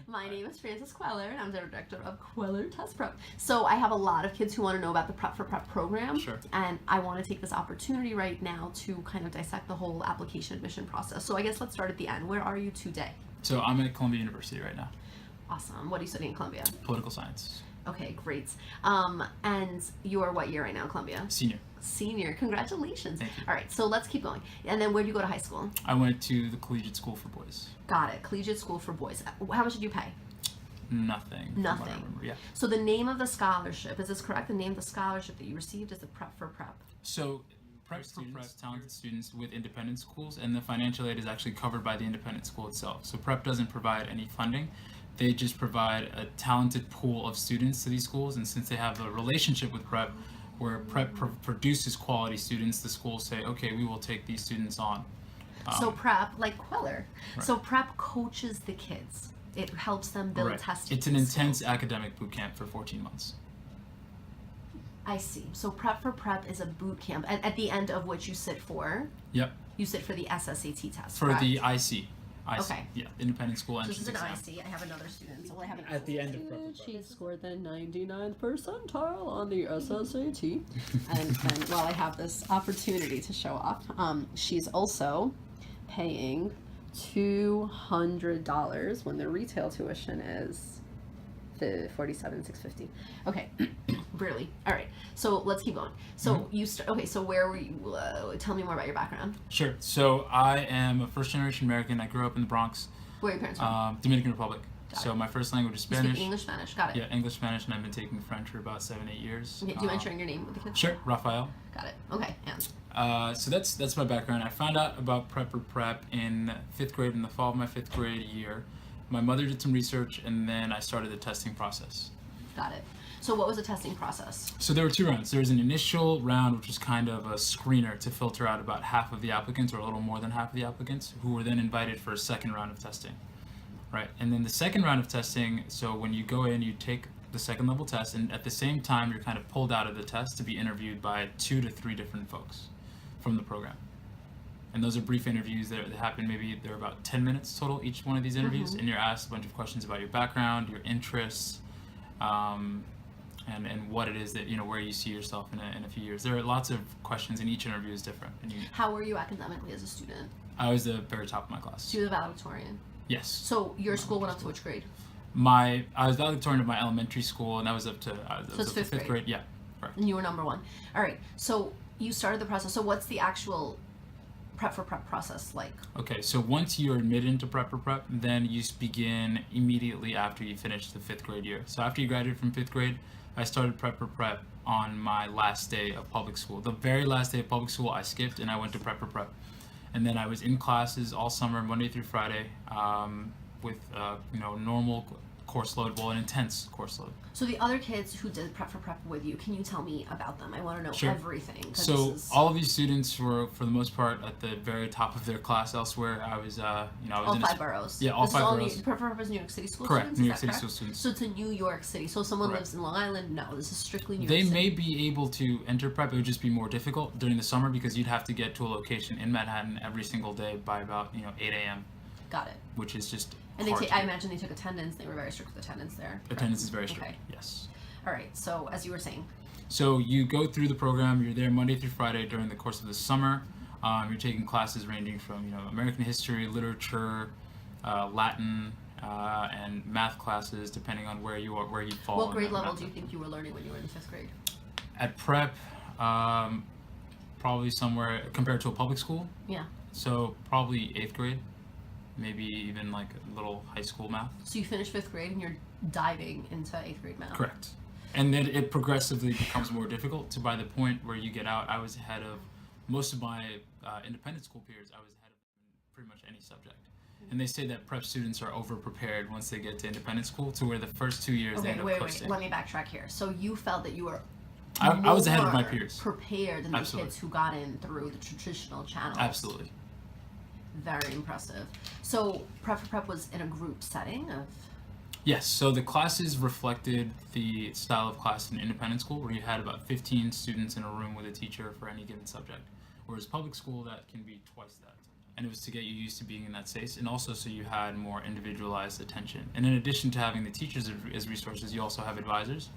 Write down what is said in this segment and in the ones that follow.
My name is Frances Kweller, and I'm the director of Kweller Test Prep. So I have a lot of kids who want to know about the Prep for Prep program. Sure. And I want to take this opportunity right now to kind of dissect the whole application admission process. So I guess let's start at the end. Where are you today? So I'm at Columbia University right now. Awesome. What are you studying at Columbia? Political science. Okay, great. And you're what year right now, Columbia? Senior. Senior. Congratulations. Thank you. All right, so let's keep going. And then where do you go to high school? I went to the Collegiate School for Boys. Got it. Collegiate School for Boys. How much did you pay? Nothing. from what I Nothing. remember, yeah. So the name of the scholarship, is this correct? The name of the scholarship that you received is the Prep for Prep. So prep students, talented students with independent schools, and the financial aid is actually covered by the independent school itself. So prep doesn't provide any funding. They just provide a talented pool of students to these schools, and since they have a relationship with prep where prep produces quality students, the schools say, okay, we will take these students on. So prep, like Kweller. Right. So prep coaches the kids. It helps them build Right. testing. It's an intense academic boot camp for 14 months. I see. So Prep for Prep is a boot camp, at the end of which you sit for. Yep. You sit for the SSAT test. For correct? the IC. Okay. Yeah, Independent School So this Entrance is an Exam. IC. I have another student. So I have an At the end of Prep for Prep. She scored the 99th percentile on the SSAT. and while I have this opportunity to show off, she's also paying $200 when the retail tuition is the $47,650. Okay, really. All right. So let's keep going. So okay. So where were you? Tell me more about your background. Sure. So I am a first-generation American. I grew up in the Bronx, Where are your parents from? Dominican Republic. Got So it. my first language is You Spanish. speak English, Spanish. Got it. Yeah, English, Spanish, and I've been taking French for about 7-8 years. Okay, do you mind sharing your name with the kids? Sure, Rafael. Got it. Okay, and So that's my background. I found out about Prep for Prep in 5th grade, in the fall of my 5th grade year. My mother did some research, and then I started the testing process. got it. So what was the testing process? So there were 2 rounds. There was an initial round, which was kind of a screener to filter out about half of the applicants, or a little more than half of the applicants, who were then invited for a second round of testing. Right, and then the second round of testing, so when you go in, you take the second level test, and at the same time, you're kind of pulled out of the test to be interviewed by 2 to 3 different folks from the program. And those are brief interviews that happen, maybe they're about 10 minutes total, each one of these interviews, and you're asked a bunch of questions about your background, your interests, and what it is that, where you see yourself in a few years. There are lots of questions, and each interview is different. And How were you academically as a student? I was the very top of my class. So you were the valedictorian. Yes. So your school went up to which grade? I was valedictorian of my elementary school, and that was up to So it's fifth grade. Yeah, correct. And you were number 1. All right. So you started the process. So what's the actual Prep for Prep process like? Okay, so once you're admitted into Prep for Prep, then you begin immediately after you finish the 5th grade year. So after you graduate from 5th grade, I started Prep for Prep on my last day of public school. The very last day of public school, I skipped and I went to Prep for Prep. And then I was in classes all summer, Monday through Friday, with normal course load, an intense course load. So the other kids who did Prep for Prep with you, can you tell me about them? I want to know Sure. everything. 'Cause So this is all of these students were, for the most part, at the very top of their class. Elsewhere, I was, I was all in 5 boroughs. Yeah, all This 5 is boroughs. Prep for Prep is New York City school Correct, students? New Is York that City correct? school students. So it's in New York City. So if someone Correct. lives in Long Island, no, this is strictly New York They City. may be able to enter prep. It would just be more difficult during the summer because you'd have to get to a location in Manhattan every single day by about 8 a.m., Got it. which is just And hard I to do. imagine they took attendance. They were very strict with attendance there. Attendance is very strict. Okay. Yes. All right. So as you were saying, So you go through the program. You're there Monday through Friday during the course of the summer. You're taking classes ranging from American history, literature, Latin, and math classes, depending on where you fall. what in grade that level math. do you think you were learning when you were in 5th grade? At prep, probably somewhere compared to a public school. Yeah. So probably 8th grade, maybe even like a little high school math. So you finished 5th grade and you're diving into 8th grade math. Correct. And then it progressively becomes more difficult to by the point where you get out. I was ahead of most of my independent school peers. I was ahead of pretty much any subject. And they say that prep students are over prepared once they get to independent school, to where the first 2 years they Okay, end up wait. coasting. Let me backtrack here. So you felt that you were I was ahead of my more peers. prepared than the Absolutely. kids who got in through the traditional channels. Absolutely. Very impressive. So Prep for Prep was in a group setting of. Yes, so the classes reflected the style of class in independent school, where you had about 15 students in a room with a teacher for any given subject. Whereas public school, that can be twice that sometimes. and it was to get you used to being in that space, and also so you had more individualized attention. And in addition to having the teachers as resources, you also have advisors,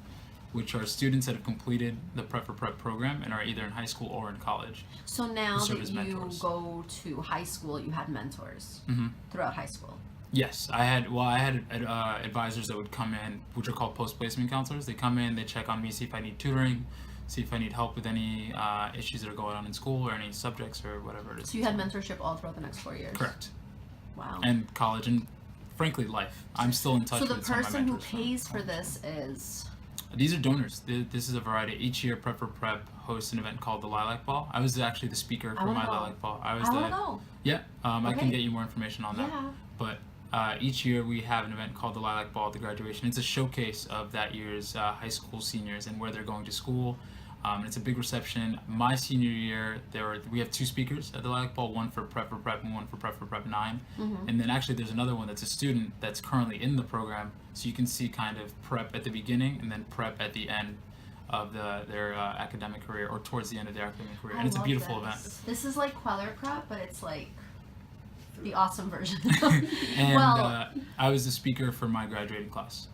which are students that have completed the Prep for Prep program and are either in high school or in college. So now who serve that as you mentors. go to high school, you had mentors throughout high school. Yes, I had advisors that would come in, which are called post-placement counselors. They come in, they check on me, see if I need tutoring, see if I need help with any issues that are going on in school or any subjects or whatever it is. So you had mentorship all throughout the next 4 years? Correct. Wow. And college, and frankly, life. I'm still in touch So the with some of my person who mentors from pays for college. this is... These are donors. This is a variety. Each year, Prep for Prep hosts an event called the Lilac Ball. I was actually the speaker for my Lilac Ball. I want to go. Yeah, I Okay. can get you more information on that. Yeah. But each year we have an event called the Lilac Ball at the graduation. It's a showcase of that year's high school seniors and where they're going to school. It's a big reception. My senior year, we have 2 speakers at the Lilac Ball, one for Prep and one for Prep 9. And then actually there's another one that's a student that's currently in the program, so you can see kind of Prep at the beginning and then Prep at the end of their academic career, or towards the end of their academic career. And it's a beautiful event. This is like Kweller Prep, but it's like the awesome version. And Well, I was the speaker for my graduating class.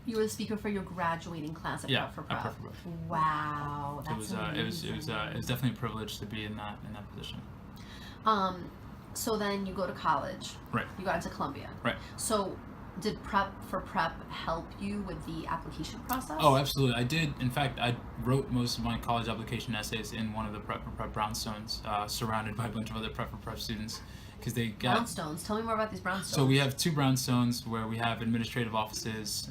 you were the speaker for your graduating class at Prep for Prep. At Prep for Prep. Wow, It that's was amazing. it was definitely a privilege to be in that position. So then you go to college. Right. You got into Columbia. Right. So did Prep for Prep help you with the application process? Oh, absolutely. I did. In fact, I wrote most of my college application essays in one of the Prep for Prep brownstones, surrounded by a bunch of other Prep for Prep students, because they got Brownstones. Tell me more about these brownstones. So we have 2 brownstones where we have administrative offices,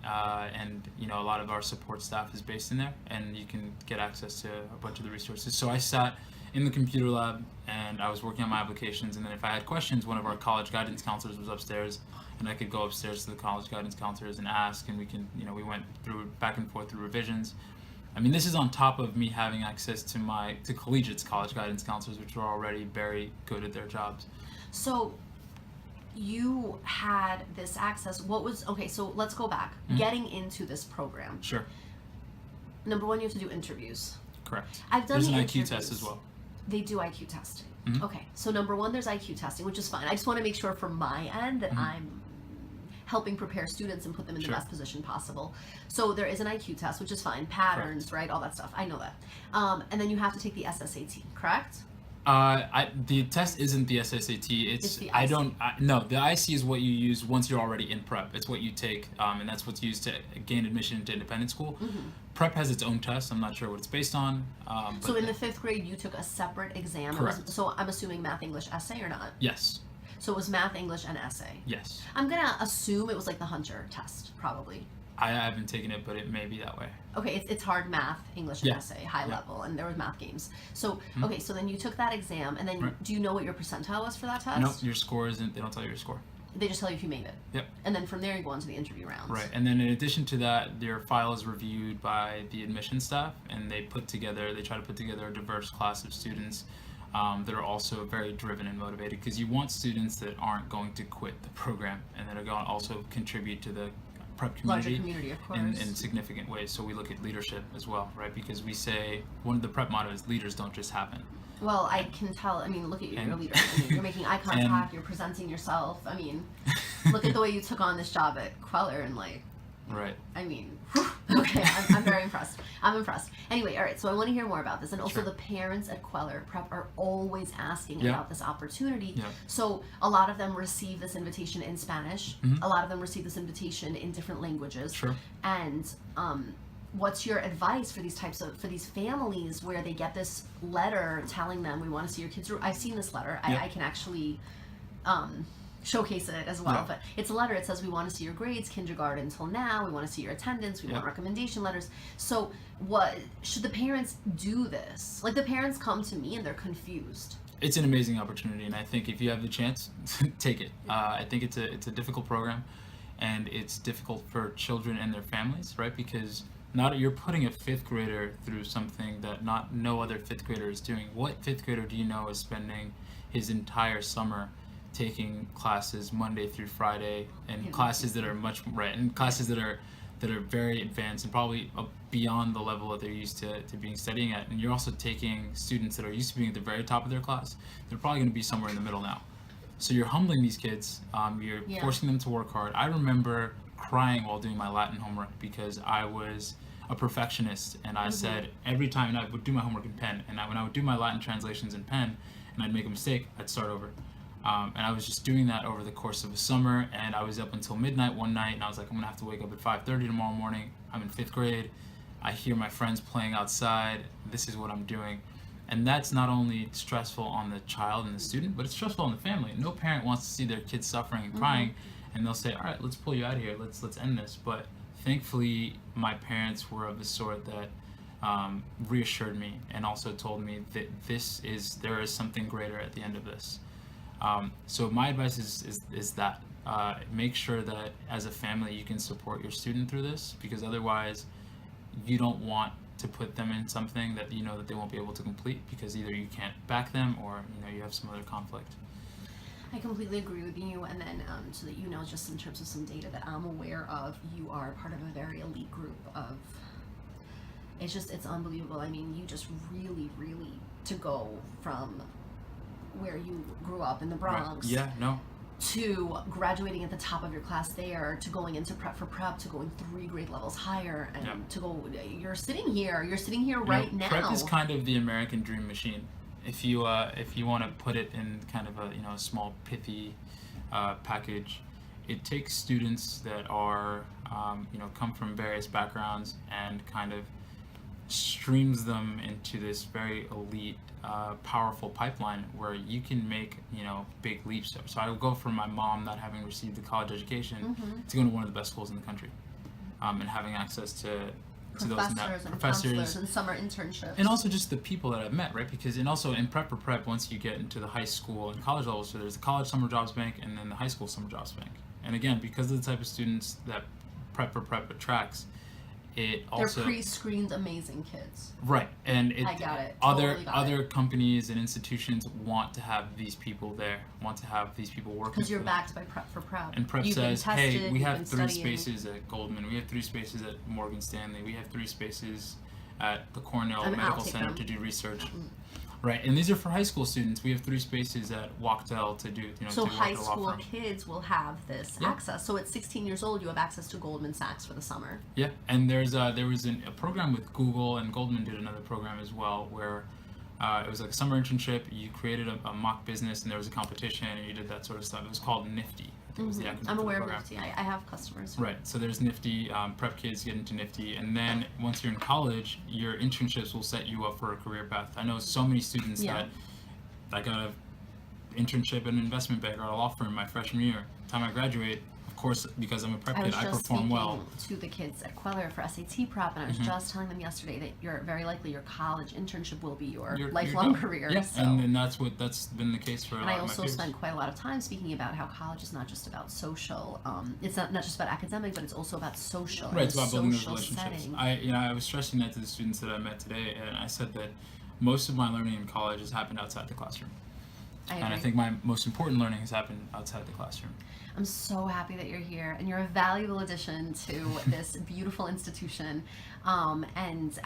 and a lot of our support staff is based in there, and you can get access to a bunch of the resources. So I sat in the computer lab and I was working on my applications, and then if I had questions, one of our college guidance counselors was upstairs, and I could go upstairs to the college guidance counselors and ask, and we went through back and forth through revisions. I mean, this is on top of me having access to Collegiate's college guidance counselors, which were already very good at their jobs. So you had this access. So let's go back. Getting into this program. Sure. Number 1, you have to do interviews. Correct. I've done There's the an interviews. IQ test as well. They do IQ testing. Mhm. Okay, so number 1, there's IQ testing, which is fine. I just want to make sure from my end that I'm helping prepare students and put them in the Sure. best position possible. So there is an IQ test, which is fine. Patterns, right? All that stuff. I know that. And then you have to take the SSAT, correct? The test isn't the SSAT. It's the No, the IC is what you use once you're already in prep. It's what you take, and that's what's used to gain admission to independent school. Prep has its own test. I'm not sure what it's based on. So in the 5th grade, you took a separate exam. Correct. So I'm assuming math, English, essay or not? Yes. So it was math, English, and essay. Yes. I'm gonna assume it was like the Hunter test, probably. I haven't taken it, but it may be that way. Okay, it's hard math, English, and Yeah. essay, high Yeah. level, and there was math games. So, okay, so then you took that exam, and then Right. do you know what your percentile was for that test? No, your score isn't. They don't tell you your score. They just tell you if you made it. Yep. And then from there, you go on to the interview rounds. Right, and then in addition to that, your file is reviewed by the admission staff, and they try to put together a diverse class of students that are also very driven and motivated, because you want students that aren't going to quit the program and that are going to also contribute to the prep Larger community community, of course. in significant ways. So we look at leadership as well, right? Because we say one of the prep mottos is leaders don't just happen. Well, I can tell. I mean, look at you. You're a And- leader. I mean, you're making eye contact. You're presenting yourself. I mean, look at the way you took on this job at Kweller, and like, Right. I mean, whew, okay, I'm very impressed. I'm impressed. Anyway, all right, so I want to hear more about this. And also, Sure. the parents at Kweller Prep are always asking Yeah. about this opportunity. Yeah. So, a lot of them receive this invitation in Spanish, a lot of them receive this invitation in different languages. Sure. And, what's your advice for these families where they get this letter telling them, we want to see your kids? I've seen this letter. Yeah. I can actually showcase it as well. Yeah. But it's a letter. It says, we want to see your grades, kindergarten till now. We want to see your attendance. We want Yeah. recommendation letters. So what should the parents do this? Like, the parents come to me and they're confused. It's an amazing opportunity, and I think if you have the chance, take it. I think it's a difficult program, and it's difficult for children and their families, right? Because you're putting a 5th grader through something that no other 5th grader is doing. What 5th grader do you know is spending his entire summer taking classes Monday through Friday, and classes that are that are very advanced and probably beyond the level that they're used to being studying at. And you're also taking students that are used to being at the very top of their class. They're probably going to be somewhere in the middle now. So you're humbling these kids. You're forcing them to work hard. I remember crying while doing my Latin homework because I was a perfectionist, and I said every time, and I would do my homework in pen, and when I would do my Latin translations in pen and I'd make a mistake, I'd start over. And I was just doing that over the course of a summer, and I was up until midnight one night, and I was like, I'm gonna have to wake up at 5:30 tomorrow morning. I'm in 5th grade. I hear my friends playing outside. This is what I'm doing. And that's not only stressful on the child and the student, but it's stressful on the family. No parent wants to see their kids suffering and crying, and they'll say, all right, let's pull you out of here. Let's end this. But thankfully, my parents were of the sort that reassured me and also told me that there is something greater at the end of this. So my advice is that make sure that as a family you can support your student through this, because otherwise you don't want to put them in something that you know that they won't be able to complete because either you can't back them or you have some other conflict. I completely agree with you, and then so that just in terms of some data that I'm aware of, you are part of a very elite group of, it's unbelievable. I mean, you just really to go from where you grew up in the Bronx to graduating at the top of your class there, to going into prep for prep, to going 3 grade levels higher, and to go, you're sitting here right now. Prep is kind of the American dream machine. If you want to put it in kind of a small pithy package, it takes students that are come from various backgrounds and kind of streams them into this very elite, powerful pipeline where you can make big leaps. So I would go from my mom not having received a college education to going to one of the best schools in the country, and having access to professors and summer internships, and also just the people that I've met, right? Because also in prep, once you get into the high school and college level, so there's the college summer jobs bank and then the high school summer jobs bank. And again, because of the type of students that prep attracts, they're pre-screened amazing kids. Right, and I got it. Other companies and institutions want to have these people there, want to have these people working. Because you're backed by prep for prep. And prep says, hey, we have 3 spaces at Goldman, we have 3 spaces at Morgan Stanley, we have 3 spaces at the Cornell Medical Center to do research. Right, and these are for high school students. We have 3 spaces at Wachtell to do, So high school kids will have this access. So at 16 years old, you have access to Goldman Sachs for the summer. Yeah, and there was a program with Google, and Goldman did another program as well, where it was like a summer internship. You created a mock business, and there was a competition, and you did that sort of stuff. It was called Nifty. It was the acronym. I'm aware of Nifty. I have customers. Right. So there's Nifty. Prep kids get into Nifty, and then once you're in college, your internships will set you up for a career path. I know so many students that I got an internship at an investment bank or a law firm my freshman year. Time I graduate, of course, because I'm a prep kid, I perform well. I was just speaking to the kids at Kweller for SAT prep, and I was just telling them yesterday that you're very likely your college internship will be your lifelong career. Yeah, so. and that's been the case for a lot of my peers. And I also spent quite a lot of time speaking about how college is not just about social. It's not just about academic, but it's also about social. Right, it's about building those relationships. Setting. I was stressing that to the students that I met today, and I said that most of my learning in college has happened outside the classroom. I think my most important learning has happened outside the classroom. I'm so happy that you're here, and you're a valuable addition to this beautiful institution. And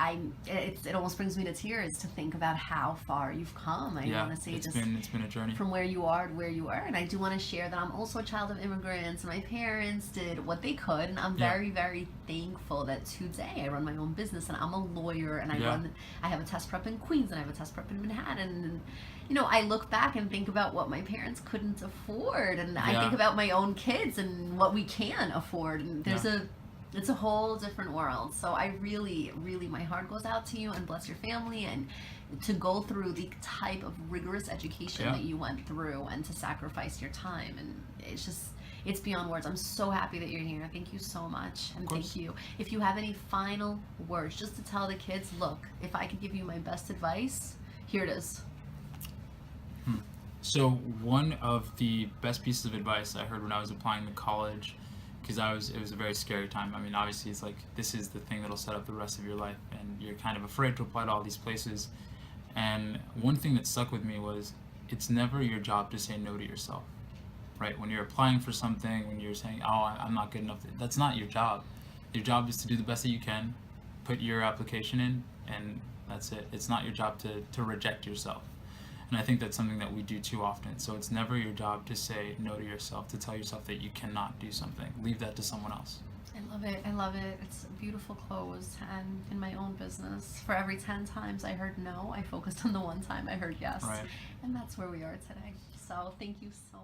it almost brings me to tears to think about how far you've come. I want to say it's been a journey from where you are to where you are. And I do want to share that I'm also a child of immigrants. My parents did what they could, and I'm very, very thankful that today I run my own business, and I'm a lawyer, and I have a test prep in Queens, and I have a test prep in Manhattan. And I look back and think about what my parents couldn't afford, and I think about my own kids and what we can afford, and it's a whole different world. So I really, my heart goes out to you, and bless your family, and to go through the type of rigorous education that you went through, and to sacrifice your time, and it's beyond words. I'm so happy that you're here. Thank you so much, and thank you. If you have any final words, just to tell the kids, look, if I could give you my best advice, here it is. So one of the best pieces of advice I heard when I was applying to college, because it was a very scary time. I mean, obviously it's like, this is the thing that'll set up the rest of your life, and you're kind of afraid to apply to all these places. And one thing that stuck with me was, it's never your job to say no to yourself, right? When you're applying for something, when you're saying, oh, I'm not good enough, that's not your job. Your job is to do the best that you can, put your application in, and that's it. It's not your job to reject yourself. And I think that's something that we do too often. So it's never your job to say no to yourself, to tell yourself that you cannot do something. Leave that to someone else. I love it. I love it. It's a beautiful close. And in my own business, for every 10 times I heard no, I focused on the one time I heard yes. Right. And that's where we are today. So thank you so